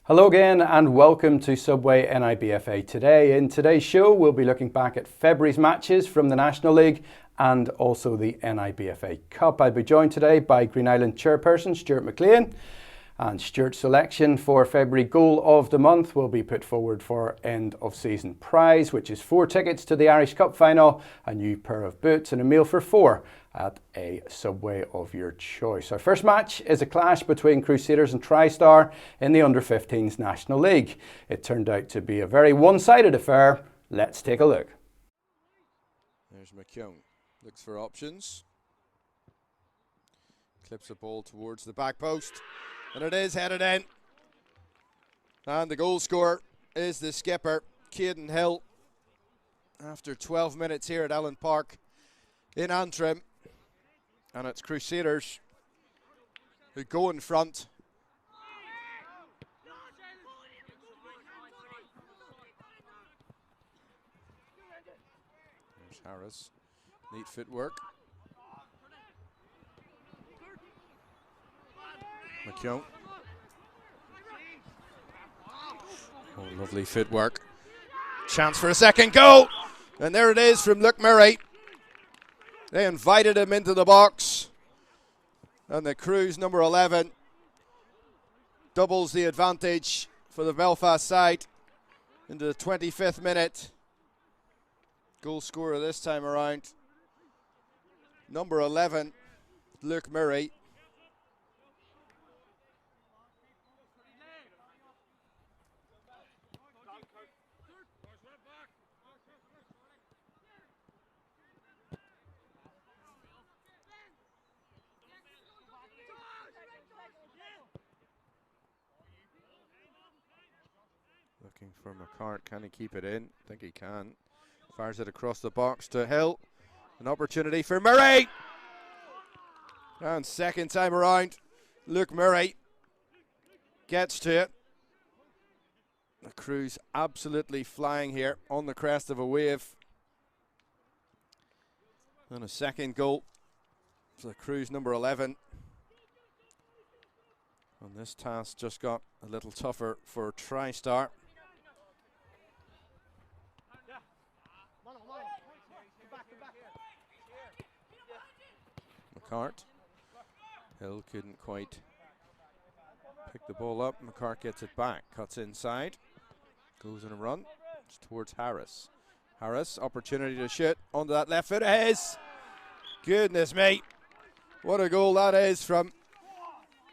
Hello again and welcome to Subway NIBFA Today. In today's show we'll be looking back at February's matches from the National League and also the NIBFA Cup. I'll be joined today by Greenisland Chairperson Stuart McClean, and Stuart's selection for February Goal of the Month will be put forward for end of season prize, which is 4 tickets to the Irish Cup final, a new pair of boots and a meal for 4 at a Subway of your choice. Our first match is a clash between Crusaders and TriStar in the Under-15s National League. It turned out to be a very one-sided affair. Let's take a look. There's McClean, looks for options. Clips the ball towards the back post, and it is headed in. And the goal scorer is the skipper, Caden Hill, after 12 minutes here at Ellen Park in Antrim. And it's Crusaders who go in front. There's Harris, neat footwork. McClean. Oh, lovely footwork. Chance for a second goal. And there it is from Luke Murray. They invited him into the box. And the Cruise number 11 doubles the advantage for the Belfast side into the 25th minute. Goal scorer this time around, number 11, Luke Murray. Looking for McCart, can he keep it in? I think he can. Fires it across the box to Hill. An opportunity for Murray! And second time around, Luke Murray gets to it. The Cruise absolutely flying here on the crest of a wave. And a second goal for the Cruise number 11. And this task just got a little tougher for TriStar. McCart. Hill couldn't quite pick the ball up. McCart gets it back, cuts inside, goes in a run. It's towards Harris. Harris, opportunity to shoot onto that left foot. It is! Goodness me, what a goal that is from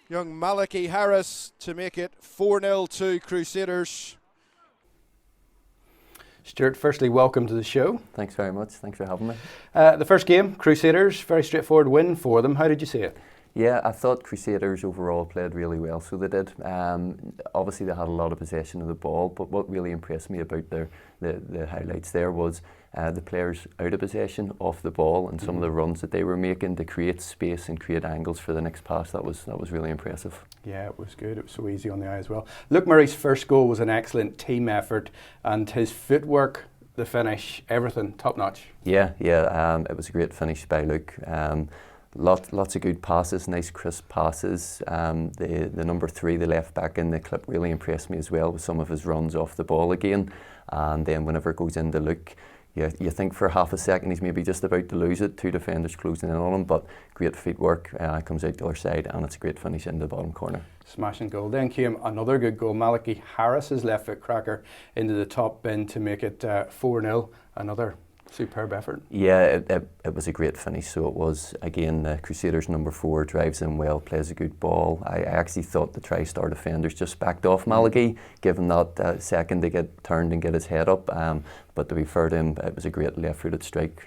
young Malachi Harris to make it 4-0 to Crusaders. Stuart, firstly, welcome to the show. Thanks very much. Thanks for having me. The first game, Crusaders, very straightforward win for them. How did you see it? Yeah, I thought Crusaders overall played really well, so they did. Obviously, they had a lot of possession of the ball, but what really impressed me about the highlights there was the players out of possession, off the ball, and some of the runs that they were making to create space and create angles for the next pass. That was really impressive. Yeah, it was good. It was so easy on the eye as well. Luke Murray's first goal was an excellent team effort, and his footwork, the finish, everything top notch. Yeah, it was a great finish by Luke. Lots of good passes, nice crisp passes. The number 3, the left back in the clip, really impressed me as well with some of his runs off the ball again. And then whenever it goes into Luke, you think for half a second he's maybe just about to lose it, 2 defenders closing in on him, but great footwork, comes out the other side, and it's a great finish in the bottom corner. Smashing goal. Then came another good goal, Malachi Harris's left foot cracker into the top bin to make it 4-0, another superb effort. Yeah, it was a great finish. So it was, again, Crusaders number 4 drives in well, plays a good ball. I actually thought the TriStar defenders just backed off Malachi, given that second to get turned and get his head up. But to be fair to him, it was a great left-footed strike,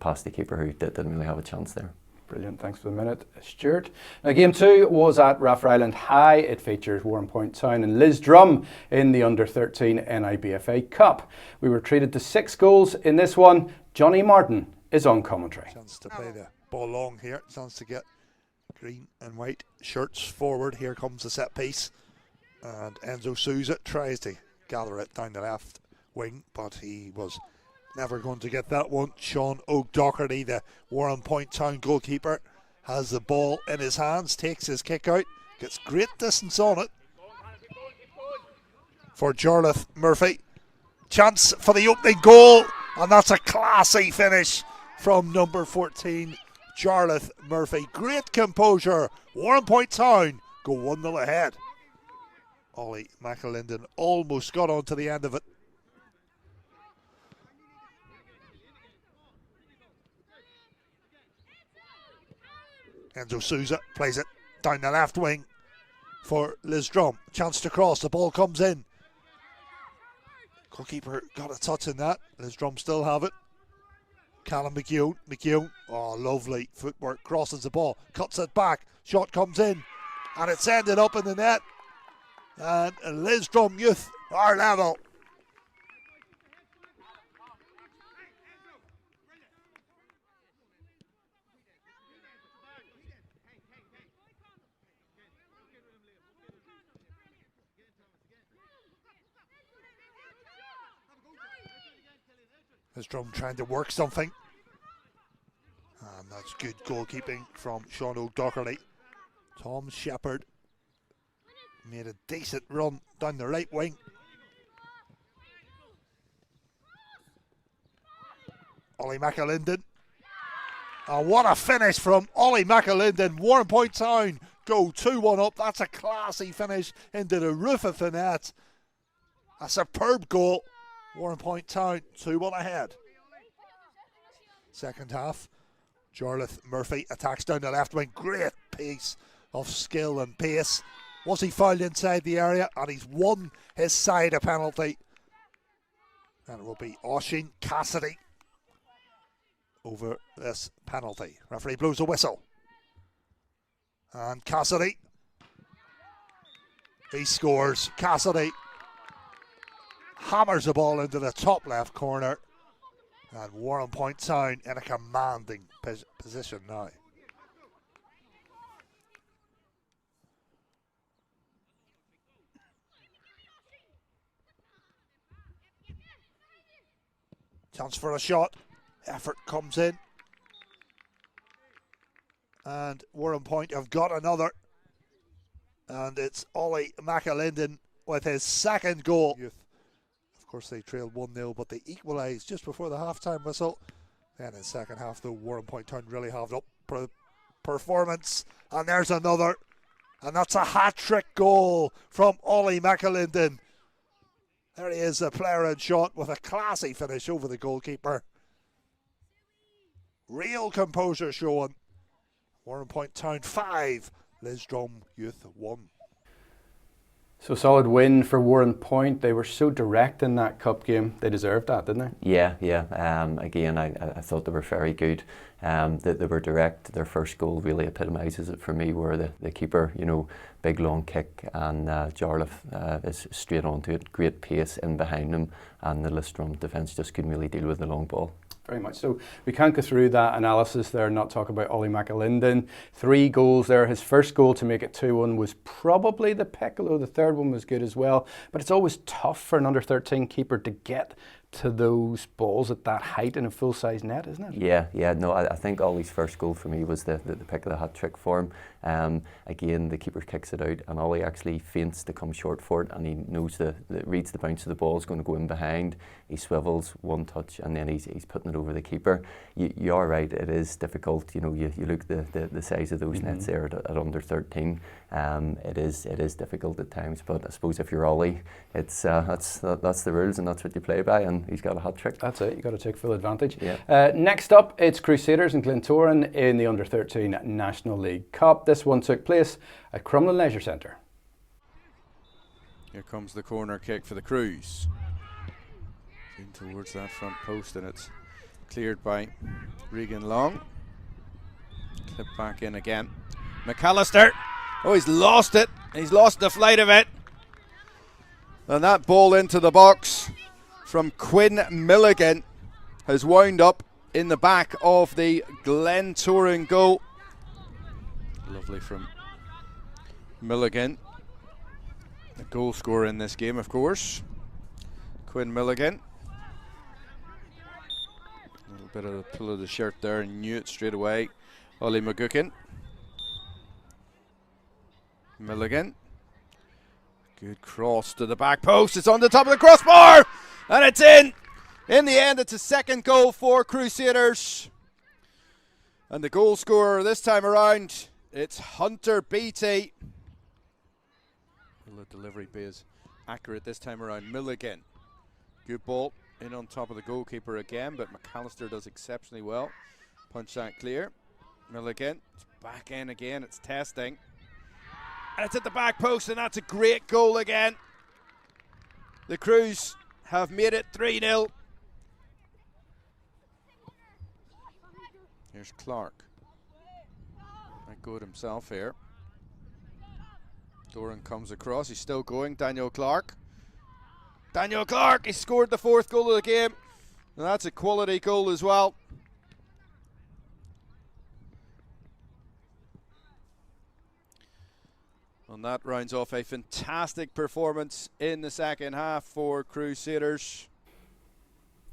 past the keeper who didn't really have a chance there. Brilliant, thanks for the minute, Stuart. Now, game 2 was at Raffir Island High. It features Warrenpoint Town and Lisburn in the Under-13 NIBFA Cup. We were treated to 6 goals in this one. Johnny Martin is on commentary. Chance to play the ball long here. Chance to get green and white shirts forward. Here comes the set piece. And Enzo Souza tries to gather it down the left wing, but he was never going to get that one. Sean O'Doherty, the Warrenpoint Town goalkeeper, has the ball in his hands, takes his kick out, gets great distance on it. for Jarlath Murphy. Chance for the opening goal, and that's a classy finish from number 14, Jarlath Murphy. Great composure. Warrenpoint Town go 1-0 ahead. Ollie McAlinden almost got on to the end of it. Enzo Souza plays it down the left wing for Lisdrum. Chance to cross, the ball comes in. Goalkeeper got a touch in that. Lisdrum still have it. Callum McCune, oh lovely footwork, crosses the ball, cuts it back, shot comes in, and it's ended up in the net. And Lisdrum Youth are level. Lisdrum trying to work something. And that's good goalkeeping from Sean O'Doherty. Tom Shepherd made a decent run down the right wing. Ollie McAlinden. And what a finish from Ollie McAlinden. Warrenpoint Town go 2-1 up. That's a classy finish into the roof of the net. A superb goal. Warrenpoint Town 2-1 ahead. Second half, Jarlath Murphy attacks down the left wing. Great piece of skill and pace. Was he fouled inside the area? And he's won his side a penalty. And it will be Oisin Cassidy over this penalty. Referee blows a whistle. And Cassidy, he scores. Cassidy hammers the ball into the top left corner, and Warrenpoint Town in a commanding position now. Chance for a shot, effort comes in, and Warrenpoint have got another, and it's Ollie McAlinden with his second goal. Of course, they trailed 1-0, but they equalised just before the half-time whistle. Then in the second half, though, Warrenpoint Town really have up performance. And there's another. And that's a hat-trick goal from Ollie McAlinden. There he is, a player in shot with a classy finish over the goalkeeper. Real composure showing. Warrenpoint Town 5, Lisdrum Youth 1. So solid win for Warrenpoint. They were so direct in that cup game. They deserved that, didn't they? Yeah. Again, I thought they were very good. They were direct. Their first goal really epitomises it for me, where the keeper, big long kick, and Jarlath is straight onto it. Great pace in behind him, and the Lisdrum defence just couldn't really deal with the long ball. Very much so. We can't go through that analysis there and not talk about Ollie McAlinden. 3 goals there. His first goal to make it 2-1 was probably the Piccolo. The third one was good as well. But it's always tough for an under-13 keeper to get to those balls at that height in a full-size net, isn't it? Yeah. No, I think Ollie's first goal for me was the pick of the hat trick for him. Again, the keeper kicks it out, and Ollie actually feints to come short for it, and he knows reads the bounce of the ball is going to go in behind. He swivels one touch, and then he's putting it over the keeper. You are right, it is difficult. You look the size of those nets there at under 13. It is difficult at times, but I suppose if you're Ollie, it's that's the rules, and that's what you play by. And he's got a hat trick. That's it, you've got to take full advantage. Yeah. Next up, it's Crusaders and Glentoran in the Under-13 National League Cup. This one took place at Crumlin Leisure Centre. Here comes the corner kick for the Cruise. In towards that front post, and it's cleared by Regan Long. Clip back in again. McAllister. Oh, he's lost it. He's lost the flight of it. And that ball into the box from Quinn Milligan has wound up in the back of the Glentoran goal. Lovely from Milligan, the goal scorer in this game, of course. Quinn Milligan. A little bit of the pull of the shirt there, and knew it straight away. Ollie McGuckin. Milligan. Good cross to the back post. It's on the top of the crossbar, and it's in. In the end, it's a second goal for Crusaders. And the goal scorer this time around, it's Hunter Beattie. Will the delivery be as accurate this time around? Milligan. Good ball in on top of the goalkeeper again, but McAllister does exceptionally well. Punch that clear. Milligan, it's back in again, it's testing. And it's at the back post, and that's a great goal again. The Crews have made it 3-0. Here's Clark. Quite good himself here. Doran comes across, he's still going. Daniel Clark. Daniel Clark, he scored the 4th goal of the game. And that's a quality goal as well. And that rounds off a fantastic performance in the second half for Crusaders.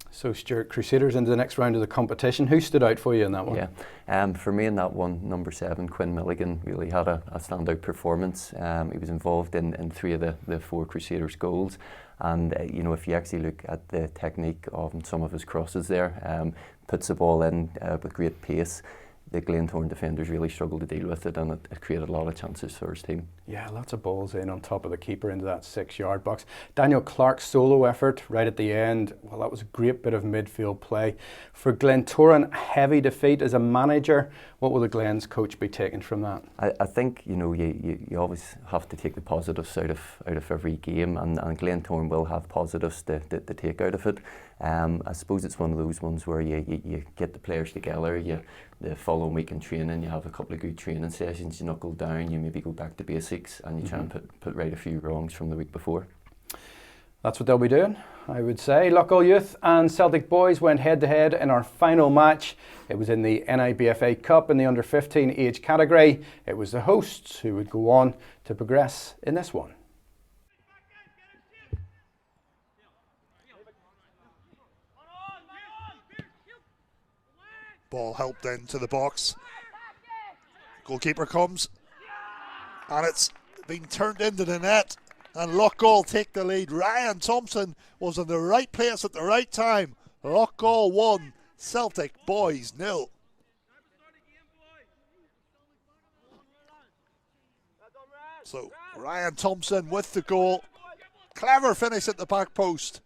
So Stuart, Crusaders into the next round of the competition. Who stood out for you in that one? Yeah, for me in that one, number 7, Quinn Milligan, really had a standout performance. He was involved in 3 of the 4 Crusaders goals. And you know, if you actually look at the technique of some of his crosses there, puts the ball in with great pace. The Glentoran defenders really struggled to deal with it, and it created a lot of chances for his team. Yeah, lots of balls in on top of the keeper into that 6-yard box. Daniel Clark's solo effort right at the end, well, that was a great bit of midfield play. For Glentoran, heavy defeat. As a manager, what will the Glens coach be taking from that? I think, you know, you always have to take the positives out of every game, and Glentoran will have positives to take out of it. I suppose it's one of those ones where you get the players together, the following week in training, you have a couple of good training sessions, you knuckle down, you maybe go back to basics, and you try and put right a few wrongs from the week before. That's what they'll be doing, I would say. Loughgall Youth and Celtic boys went head-to-head in our final match. It was in the NIBFA Cup in the under-15 age category. It was the hosts who would go on to progress in this one. Ball helped into the box. Goalkeeper comes, and it's been turned into the net, and Loughgall take the lead. Ryan Thompson was in the right place at the right time. Loughgall 1, Celtic boys 0. So Ryan Thompson with the goal. Clever finish at the back post.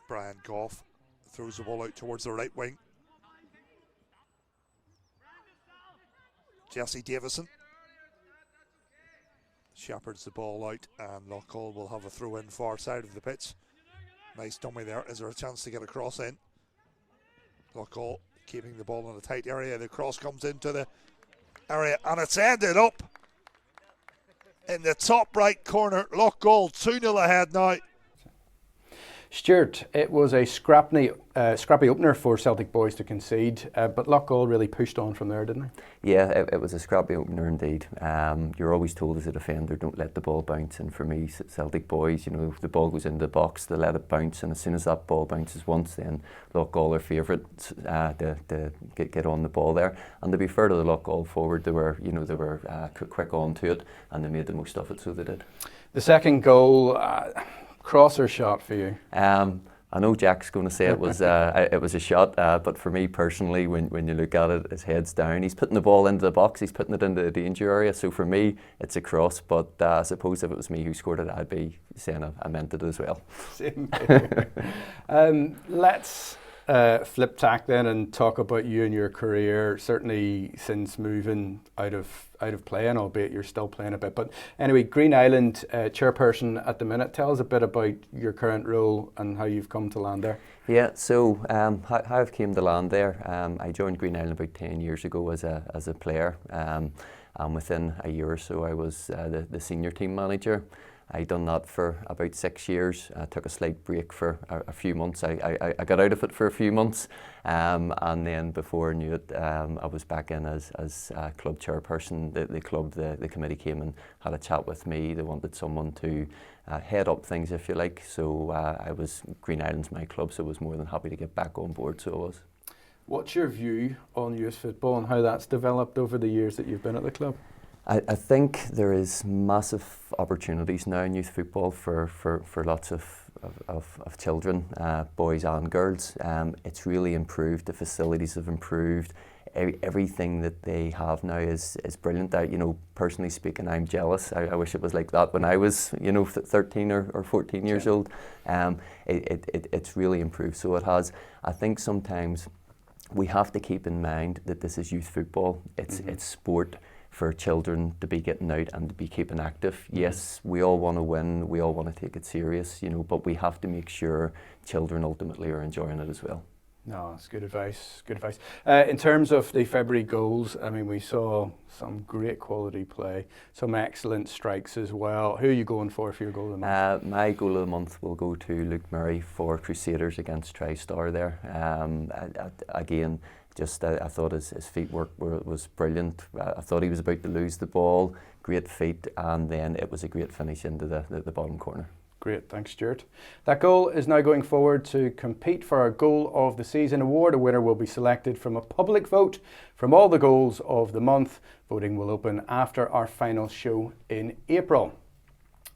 Brian Goff throws the ball out towards the right wing. Jesse Davison shepherds the ball out, and Loughgall will have a throw in far side of the pitch. Nice dummy there. Is there a chance to get a cross in? Loughgall keeping the ball in a tight area. The cross comes into the area, and it's ended up in the top right corner. Loughgall 2-0 ahead now. Stuart, it was a scrappy opener for Celtic boys to concede, but Loughgall really pushed on from there, didn't they? Yeah, it was a scrappy opener indeed. You're always told as a defender, don't let the ball bounce, and for me, Celtic boys, you know, if the ball goes into the box, they let it bounce, and as soon as that ball bounces once, then Loughgall are favourites to get on the ball there. And to be fair to the Loughgall forward, they were quick on to it, and they made the most of it, so they did. The second goal, crosser shot for you? I know Jack's going to say it was a shot, but for me personally, when you look at it, his head's down. He's putting the ball into the box, he's putting it into the danger area, so for me, it's a cross, but I suppose if it was me who scored it, I'd be saying I meant it as well. Same here. Let's flip tack then and talk about you and your career, certainly since moving out of playing, albeit you're still playing a bit. But anyway, Greenisland chairperson at the minute. Tell us a bit about your current role and how you've come to land there. Yeah, so how I've came to land there, I joined Greenisland about 10 years ago as a player, and within a year or so I was the senior team manager. I done that for about 6 years. I took a slight break for a few months. I got out of it for a few months, and then before I knew it, I was back in as club chairperson. The committee came and had a chat with me. They wanted someone to head up things, if you like. So Greenisland's my club, so I was more than happy to get back on board. So I was. What's your view on youth football and how that's developed over the years that you've been at the club? I think there is massive opportunities now in youth football for lots of children, boys and girls. It's really improved. The facilities have improved. Everything that they have now is brilliant. Personally speaking, I'm jealous. I wish it was like that when I was 13 or 14 years old. It's really improved. So it has. I think sometimes we have to keep in mind that this is youth football. It's sport for children to be getting out and to be keeping active. Yes, we all want to win, we all want to take it serious, but we have to make sure children ultimately are enjoying it as well. No, that's good advice. Good advice. In terms of the February goals, I mean, we saw some great quality play, some excellent strikes as well. Who are you going for your goal of the month? My goal of the month will go to Luke Murray for Crusaders against TriStar there. Again, I thought his feet work was brilliant. I thought he was about to lose the ball, great feet, and then it was a great finish into the bottom corner. Great, thanks Stuart. That goal is now going forward to compete for our Goal of the Season award. A winner will be selected from a public vote from all the goals of the month. Voting will open after our final show in April.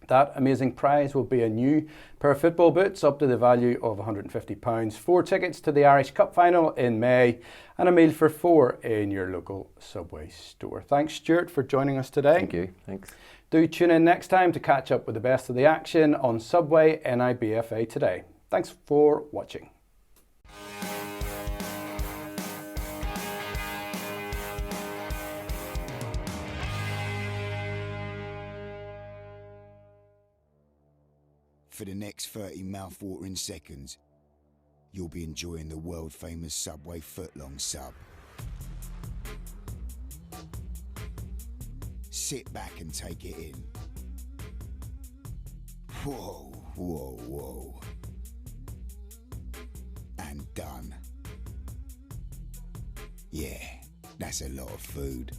That amazing prize will be a new pair of football boots up to the value of £150, 4 tickets to the Irish Cup final in May, and a meal for 4 in your local Subway store. Thanks Stuart for joining us today. Thank you, thanks. Do tune in next time to catch up with the best of the action on Subway NIBFA Today. Thanks for watching. For the next 30 mouth-watering seconds, you'll be enjoying the world-famous Subway footlong sub. Sit back and take it in. Whoa, whoa, whoa. And done. Yeah, that's a lot of food.